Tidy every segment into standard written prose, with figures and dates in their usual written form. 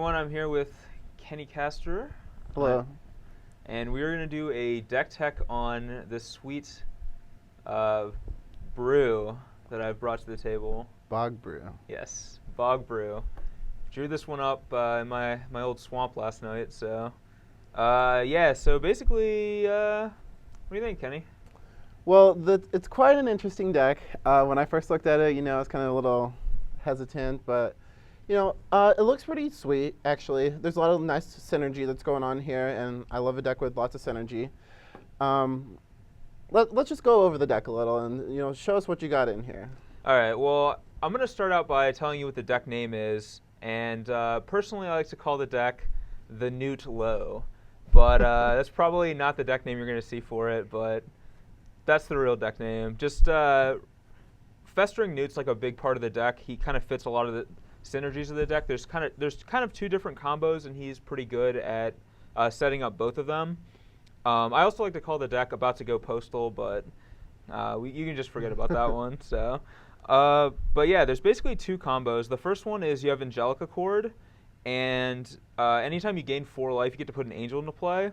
everyone, I'm here with Kenny Castor. Hello. And we're going to do a deck tech on this sweet brew that I've brought to the table. Bog brew. Yes, Bog Brew. Drew this one up in my old swamp last night, so so basically, what do you think, Kenny? Well, it's quite an interesting deck. When I first looked at it, I was kind of a little hesitant, but it looks pretty sweet, actually. There's a lot of nice synergy that's going on here, and I love a deck with lots of synergy. Let's just go over the deck a little and, show us what you got in here. All right, well, I'm going to start out by telling you what the deck name is, and personally I like to call the deck the Newt Low, but that's probably not the deck name you're going to see for it, but that's the real deck name. Just Festering Newt's like a big part of the deck. He kind of fits a lot of the synergies of the deck. There's kind of two different combos, and he's pretty good at setting up both of them. I also like to call the deck About to Go Postal, but you can just forget about that one. So, but yeah, there's basically two combos. The first one is you have Angelica Chord, and anytime you gain 4 life, you get to put an Angel into play.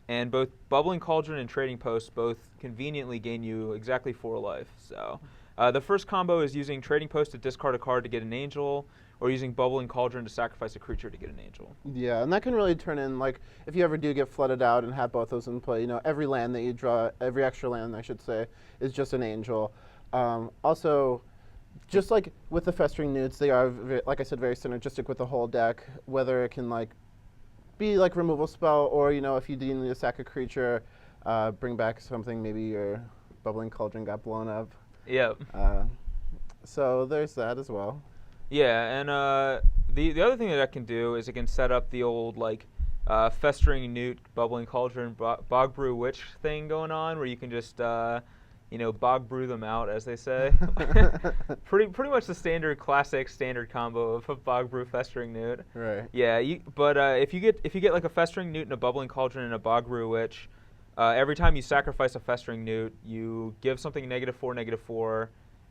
And both Bubbling Cauldron and Trading Post both conveniently gain you exactly 4 life. So the first combo is using Trading Post to discard a card to get an Angel, or using Bubbling Cauldron to sacrifice a creature to get an Angel. Yeah, and that can really turn in, like, if you ever do get flooded out and have both those in play, every land that you draw, every extra land, I should say, is just an Angel. Also, just like with the Festering Newts, they are, like I said, very synergistic with the whole deck, whether it can, like, be like removal spell, or if you do need to sack a creature, bring back something, maybe your Bubbling Cauldron got blown up. Yep. So there's that as well. Yeah, and the other thing that I can do is it can set up the old like Festering Newt, Bubbling Cauldron, Bog Brew Witch thing going on, where you can just bog brew them out, as they say. pretty much the classic standard combo of Bog Brew Festering Newt. Right. Yeah, but if you get like a Festering Newt and a Bubbling Cauldron and a Bog Brew Witch, every time you sacrifice a Festering Newt, you give something -4/-4,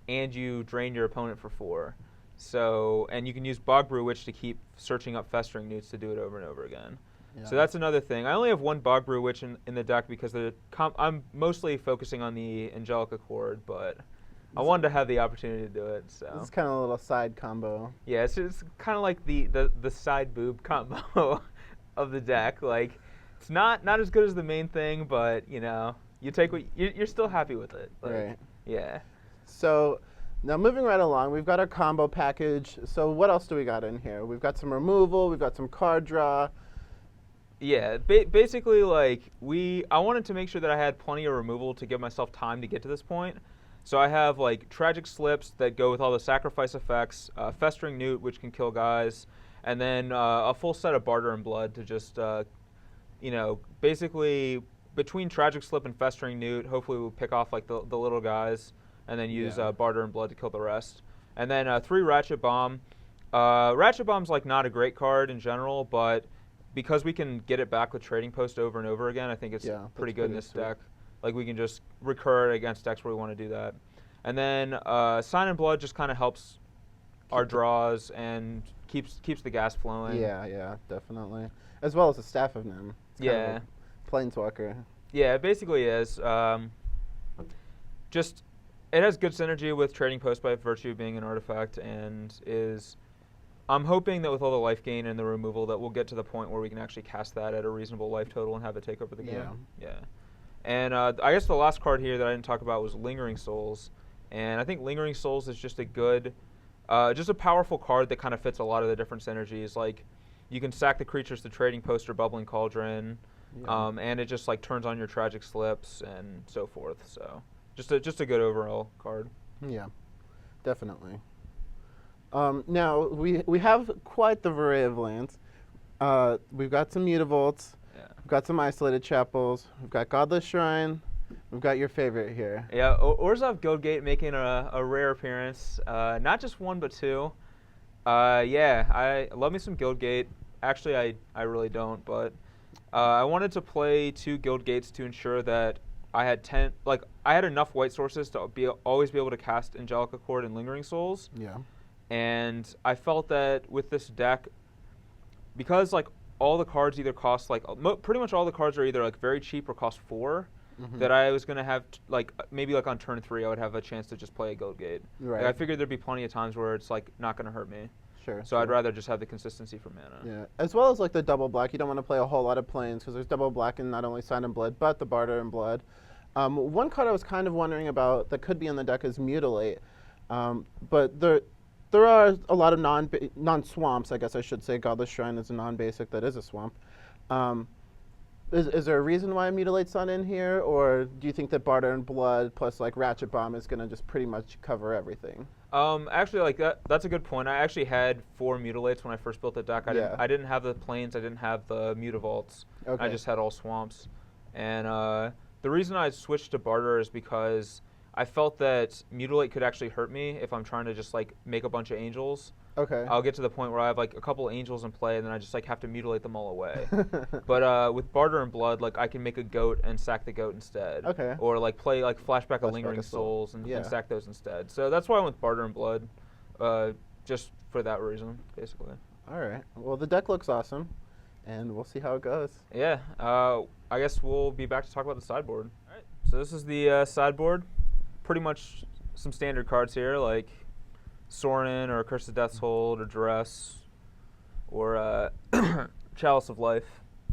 and you drain your opponent for 4. So, and you can use Bog Brew Witch to keep searching up Festering Newts to do it over and over again. Yeah. So that's another thing. I only have 1 Bog Brew Witch in the deck because I'm mostly focusing on the Angelica Chord, but I wanted to have the opportunity to do it. So it's kind of a little side combo. Yeah, it's kind of like the side boob combo of the deck. Like, it's not as good as the main thing, but you take what you're still happy with it. Like, right. Yeah. So now moving right along, we've got our combo package. So what else do we got in here? We've got some removal, we've got some card draw. Yeah, basically, like, I wanted to make sure that I had plenty of removal to give myself time to get to this point. So I have, like, Tragic Slips that go with all the sacrifice effects, Festering Newt, which can kill guys, and then a full set of Barter and Blood to just, basically, between Tragic Slip and Festering Newt, hopefully we'll pick off, like, the little guys, and then use Barter and Blood to kill the rest. And then 3 Ratchet Bomb. Ratchet Bomb's, like, not a great card in general, but because we can get it back with Trading Post over and over again, I think it's pretty good in this deck. Like, we can just recur it against decks where we want to do that. And then Sign in Blood just kind of helps our draws and keeps the gas flowing. Yeah, definitely. As well as the Staff of Nim. It's kind of a Planeswalker. Yeah, it basically is. Just, it has good synergy with Trading Post by virtue of being an artifact, and I'm hoping that with all the life gain and the removal that we'll get to the point where we can actually cast that at a reasonable life total and have it take over the game. Yeah. And I guess the last card here that I didn't talk about was Lingering Souls. And I think Lingering Souls is just a good, just a powerful card that kind of fits a lot of the different synergies. Like, you can sack the creatures to Trading Post or Bubbling Cauldron, and it just, like, turns on your Tragic Slips and so forth. So just a good overall card. Yeah, definitely. Now, we have quite the array of lands. We've got some Mutavaults, we've got some Isolated Chapels, we've got Godless Shrine, we've got your favorite here. Yeah, Orzhov Guildgate making a rare appearance, not just 1 but 2. I love me some Guildgate. Actually, I really don't, but I wanted to play 2 Guildgates to ensure that I had enough white sources to always be able to cast Angelica Chord and Lingering Souls. Yeah. And I felt that with this deck, because like all the cards either cost like pretty much all the cards are either like very cheap or cost 4. That I was gonna have like maybe like on turn 3 I would have a chance to just play a Goat Gate. Right. Like, I figured there'd be plenty of times where it's like not gonna hurt me. Sure. So I'd rather just have the consistency for mana. Yeah, as well as like the double black. You don't want to play a whole lot of planes because there's double black in not only Sign in Blood but the Barter in Blood. One card I was kind of wondering about that could be in the deck is Mutilate, but there are a lot of non-swamps. I guess I should say Godless Shrine is a non-basic that is a swamp. Is there a reason why Mutilate's not in here, or do you think that Barter and Blood plus like Ratchet Bomb is going to just pretty much cover everything? Actually, like that's a good point. I actually had 4 Mutilates when I first built the deck. I didn't have the plains. I didn't have the Mutavaults. Okay. I just had all swamps. And the reason I switched to Barter is because I felt that Mutilate could actually hurt me if I'm trying to just like make a bunch of angels. Okay. I'll get to the point where I have like a couple angels in play, and then I just like have to mutilate them all away. But with Barter and Blood, like I can make a goat and sack the goat instead. Okay. Or like play like Flashback of Lingering Souls and sack those instead. So that's why I went with Barter and Blood, just for that reason, basically. All right. Well, the deck looks awesome, and we'll see how it goes. Yeah. I guess we'll be back to talk about the sideboard. All right. So this is the sideboard. Pretty much some standard cards here, like Sorin or Curse of Death's Hold or Duress or Chalice of Life.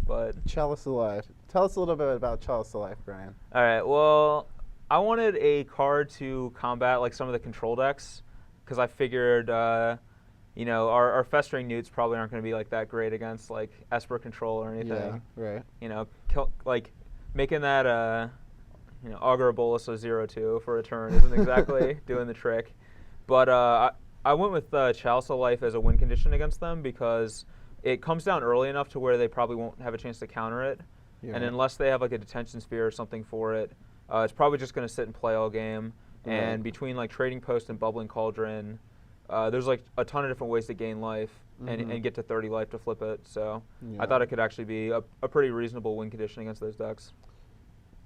But Chalice of Life. Tell us a little bit about Chalice of Life, Brian. All right. Well, I wanted a card to combat like some of the control decks because I figured, our Festering Newts probably aren't going to be like that great against like Esper control or anything. Yeah, right. Making that Augur Bolus a 0/2 for a turn isn't exactly doing the trick. But I went with Chalice of Life as a win condition against them because it comes down early enough to where they probably won't have a chance to counter it. Yeah. And unless they have like a Detention Sphere or something for it, it's probably just going to sit and play all game. Right. And between like Trading Post and Bubbling Cauldron, there's like a ton of different ways to gain life and get to 30 life to flip it. So I thought it could actually be a pretty reasonable win condition against those decks.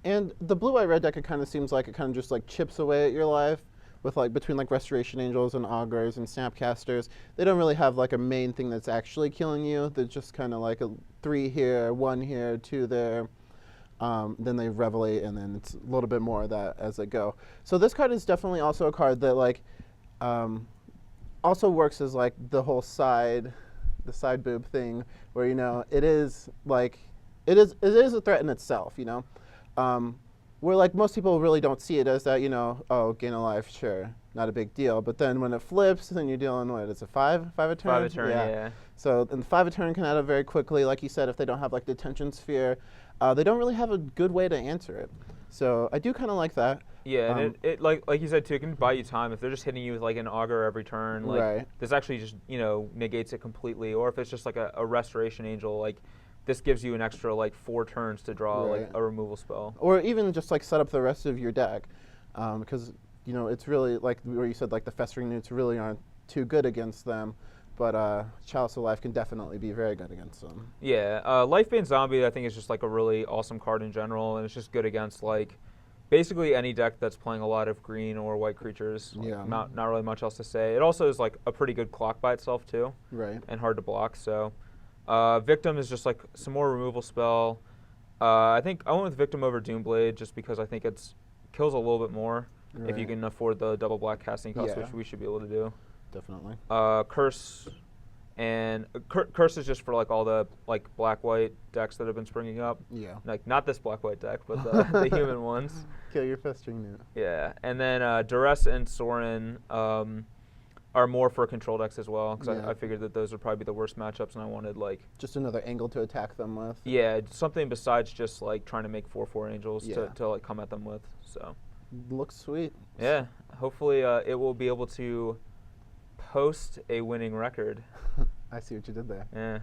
And the blue-white red deck, it kind of seems like it kind of just like chips away at your life with like between like Restoration Angels and Augurs and Snapcasters. They don't really have like a main thing that's actually killing you. They're just kind of like a 3 here, 1 here, 2 there. Then they Revelate, and then it's a little bit more of that as they go. So this card is definitely also a card that like also works as like the whole side boob thing, where it is a threat in itself, where like most people really don't see it as that, gain a life, sure, not a big deal. But then when it flips, then you're dealing with, it's a 5 a turn? 5 a turn, yeah. So and the 5 a turn can add up very quickly. Like you said, if they don't have like Detention Sphere, they don't really have a good way to answer it. So I do kind of like that. Yeah, and it like you said too, it can buy you time if they're just hitting you with like an Augur every turn. Like right. This actually just negates it completely. Or if it's just like a Restoration Angel, like this gives you an extra like 4 turns to draw like a removal spell. Or even just like set up the rest of your deck, because it's really like where you said like the Festering Newts really aren't too good against them, but Chalice of Life can definitely be very good against them. Yeah, Lifebane Zombie I think is just like a really awesome card in general, and it's just good against like basically any deck that's playing a lot of green or white creatures. Yeah. Not really much else to say. It also is like a pretty good clock by itself too. Right. And hard to block. So. Victim is just like some more removal spell. I think I went with Victim over Doomblade just because I think it kills a little bit more if you can afford the double black casting cost, which we should be able to do. Definitely. Curse, and Curse is just for like all the like black-white decks that have been springing up. Yeah. Like not this black-white deck, but the human ones. Kill your Festering Newt. Yeah, and then Duress and Sorin are more for control decks as well, because I figured that those would probably be the worst matchups, and I wanted like just another angle to attack them with. Yeah, something besides just like trying to make 4/4 angels to like come at them with. So looks sweet. Yeah, hopefully it will be able to post a winning record. I see what you did there. Yeah.